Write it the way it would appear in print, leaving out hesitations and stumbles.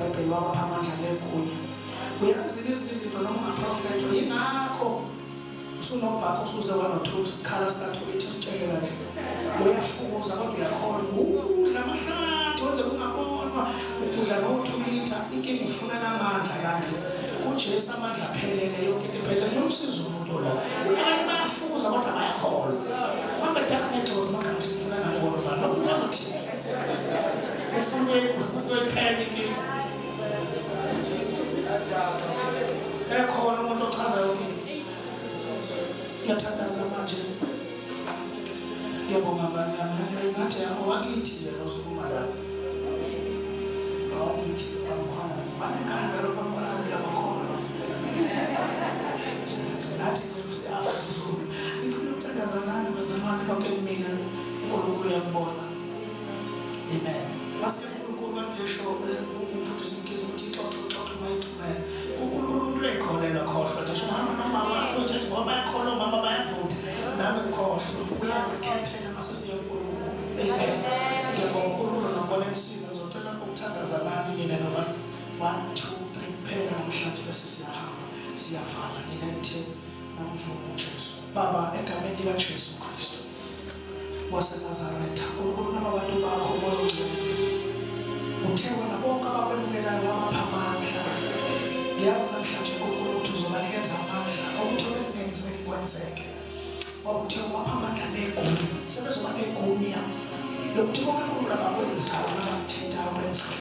eBhayibheli wabapha amandla negunya. Uyazi lezi izinto noma ungaprofetho yingakho usunobhaka usuze kwanothuli sikhala sikaTholithi sitshele kanje. Uyafuza kodwa uyakholwa ukudla amahlathi wenze kungabonwa ukudla nothulitha inkinga ufuna namandla kanti uJesu amandla aphelele yonke into iphelele ufuna usiza umuntu la. Abantu bayafuza kodwa bayakholwa. Bangadaka ngejozi makamzi ufuna nabona bana uzothi ufuna ukuyiphela inkinga. Ekhona umuntu ochaza yonke. Ngiyathandaza manje. Ngiyabonga bani ngathi awakithi nje nosukuma la. Awakithi bamkhona sibanekani lo bamkhona ziyabakhona. Nathi kusiyafuza. Ngicela ukuthandaza nani bazalwane bonke mina uNkulunkulu uyabona. Amen. Base uNkulunkulu kangisho ufundisa umkhizo ukuthi xoxo mayicimela. uNkulunkulu uyayikholela khohlwa nje mama noma wakho nje ngoba bayakholwa mama bayavutha nami ngikhohlwa uyazikhethela masesiya uNkulunkulu. Amen. Ngiyabonga uNkulunkulu ngibona nisiza ngizocela ukuthandaza nani nina noma 1 2 3 kuphela namhlanje bese siyahamba siyavala nina nithe namvumo uJesu. Baba egameni likaJesu Kristu waseNazaretha uNkulunkulu nabantu bakho moya ongcwele uthewe nabonke ababemukelayo abaphamandla. Ngiyazi namhlanje